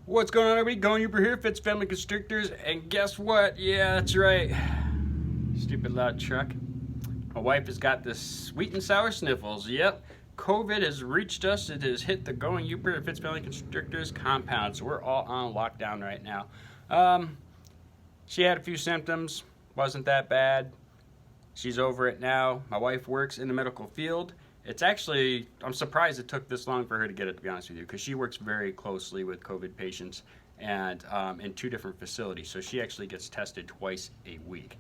What's going on, everybody? Going Uber here, Fitz Family Constrictors, and guess what? Yeah, that's right. Stupid loud truck. My wife has got this sweet and sour sniffles. Yep, COVID has reached us. It has hit the Going Uber Fitz Family Constrictors compound, so we're all on lockdown right now. She had a few symptoms, wasn't that bad. She's over it now. My wife works in the medical field. It's actually, I'm surprised it took this long for her to get it, to be honest with you, because she works very closely with COVID patients and in two different facilities. So she actually gets tested twice a week.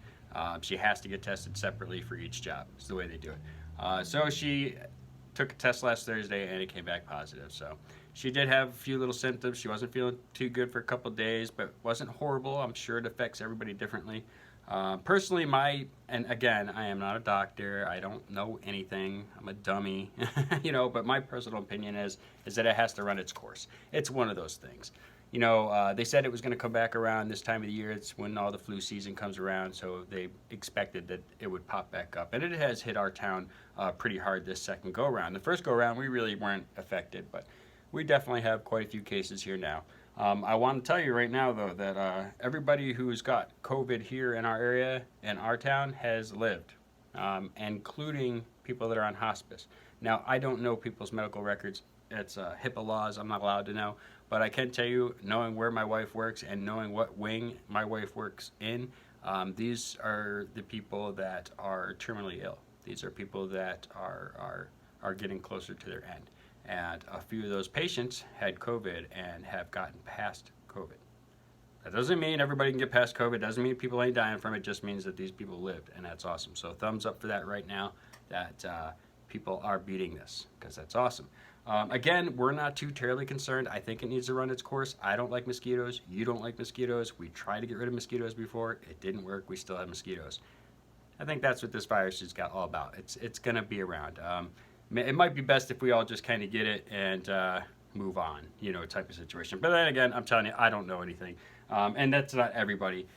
She has to get tested separately for each job. It's the way they do it. So she took a test last Thursday and it came back positive. So she did have a few little symptoms. She wasn't feeling too good for a couple of days, but wasn't horrible. I'm sure it affects everybody differently. Personally, and again, I am not a doctor. I don't know anything. I'm a dummy, but my personal opinion is that it has to run its course. It's one of those things. They said it was going to come back around this time of the year. It's when all the flu season comes around, so they expected that it would pop back up. And it has hit our town pretty hard this second go-around. The first go-around, we really weren't affected, but we definitely have quite a few cases here now. I want to tell you right now, though, that everybody who's got COVID here in our area, in our town, has lived, including people that are on hospice. Now, I don't know people's medical records. It's HIPAA laws. I'm not allowed to know. But I can tell you, knowing where my wife works and knowing what wing my wife works in, these are the people that are terminally ill. These are people that are getting closer to their end. And a few of those patients had COVID and have gotten past COVID. That doesn't mean everybody can get past COVID. Doesn't mean people ain't dying from it. Just means that these people lived, and that's awesome. So thumbs up for that right now, that people are beating this, because that's awesome. Again, we're not too terribly concerned. I think it needs to run its course. I don't like mosquitoes. You don't like mosquitoes. We tried to get rid of mosquitoes before. It didn't work. We still have mosquitoes. I think that's what this virus has got all about. It's going to be around. It might be best if we all just kind of get it and move on, type of situation. But then again, I'm telling you, I don't know anything. And that's not everybody.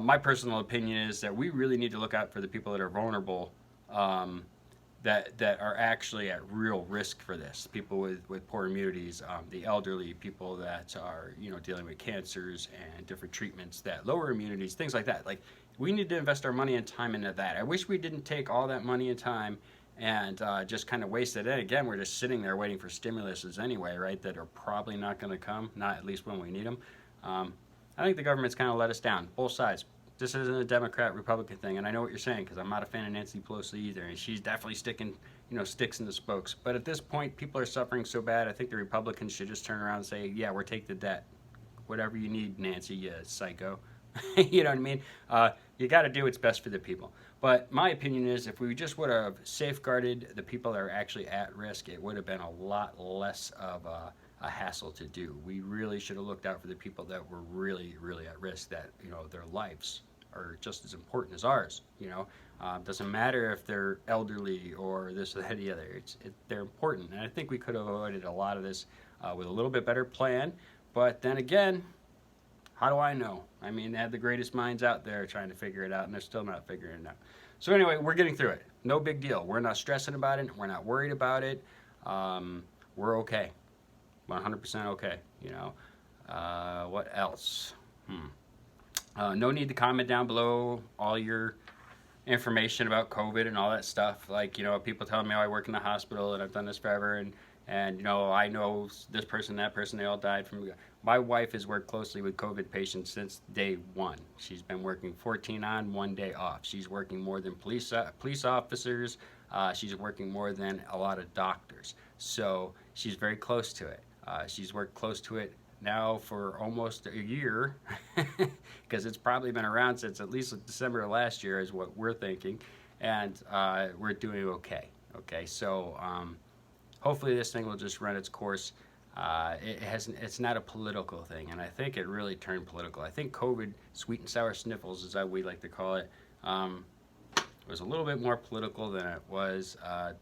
My personal opinion is that we really need to look out for the people that are vulnerable, that are actually at real risk for this. People with poor immunities, the elderly, people that are, dealing with cancers and different treatments that lower immunities, things like that. Like, we need to invest our money and time into that. I wish we didn't take all that money and time and just kind of waste it. And again, we're just sitting there waiting for stimuluses anyway, right, that are probably not going to come, not at least when we need them. I think the government's kind of let us down, both sides. This isn't a Democrat-Republican thing, and I know what you're saying, because I'm not a fan of Nancy Pelosi either, and she's definitely sticking, sticks in the spokes. But at this point, people are suffering so bad, I think the Republicans should just turn around and say, yeah, we'll take the debt. Whatever you need, Nancy, you psycho. You know what I mean? You got to do what's best for the people. But my opinion is, if we just would have safeguarded the people that are actually at risk, it would have been a lot less of a hassle to do. We really should have looked out for the people that were really, really at risk, that, their lives are just as important as ours. Doesn't matter if they're elderly or this or that or the other. They're important. And I think we could have avoided a lot of this with a little bit better plan. But then again, how do I know? I mean, they had the greatest minds out there trying to figure it out, and they're still not figuring it out. So anyway, we're getting through it. No big deal. We're not stressing about it. We're not worried about it. We're okay. 100% okay. What else? No need to comment down below all your information about COVID and all that stuff. Like, people telling me, oh, I work in the hospital and I've done this forever, and I know this person, that person, they all died from. My wife has worked closely with COVID patients since day one. She's been working 14 on, 1 day off. She's working more than police officers. She's working more than a lot of doctors. So she's very close to it. She's worked close to it now for almost a year, because it's probably been around since at least December of last year is what we're thinking. And we're doing okay. Okay, so hopefully this thing will just run its course. It's not a political thing, and I think it really turned political. I think COVID, sweet and sour sniffles, as we like to call it, was a little bit more political than it was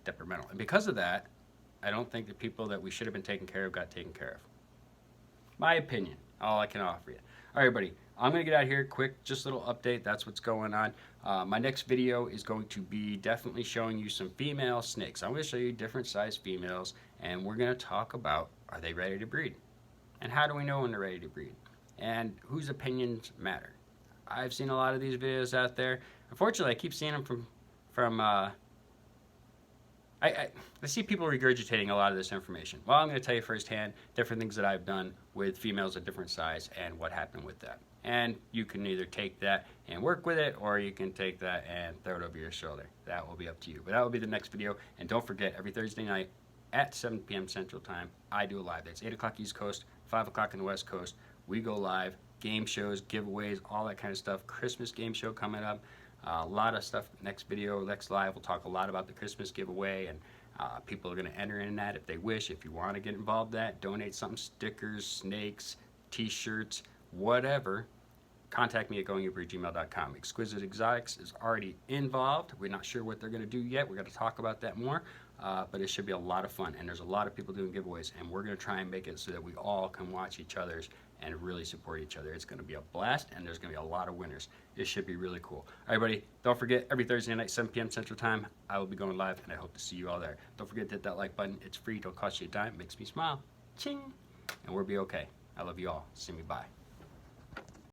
detrimental. And because of that, I don't think the people that we should have been taken care of got taken care of. My opinion, all I can offer you. All right, everybody, I'm going to get out of here quick, just a little update. That's what's going on. My next video is going to be definitely showing you some female snakes. I'm going to show you different size females, and we're going to talk about, are they ready to breed? And how do we know when they're ready to breed? And whose opinions matter? I've seen a lot of these videos out there. Unfortunately, I keep seeing them from I see people regurgitating a lot of this information. Well, I'm going to tell you firsthand different things that I've done with females of different size and what happened with that. And you can either take that and work with it, or you can take that and throw it over your shoulder. That will be up to you. But that will be the next video. And don't forget, every Thursday night at 7 p.m. Central Time, I do a live. That's 8 o'clock East Coast, 5 o'clock in the West Coast. We go live, game shows, giveaways, all that kind of stuff. Christmas game show coming up. A lot of stuff. Next video, next live, we'll talk a lot about the Christmas giveaway, and people are going to enter in that if they wish. If you want to get involved in that, donate something, stickers, snakes, t-shirts, whatever, contact me at goingyourbreed@gmail.com. Exquisite Exotics is already involved. We're not sure what they're going to do yet. We're going to talk about that more, but it should be a lot of fun, and there's a lot of people doing giveaways, and we're going to try and make it so that we all can watch each other's and really support each other. It's going to be a blast, and there's going to be a lot of winners. It should be really cool. All right, buddy, don't forget, every Thursday night, 7 p.m. Central Time, I will be going live, and I hope to see you all there. Don't forget to hit that like button. It's free. Don't cost you a dime. It makes me smile. Ching! And we'll be okay. I love you all. See me. Bye.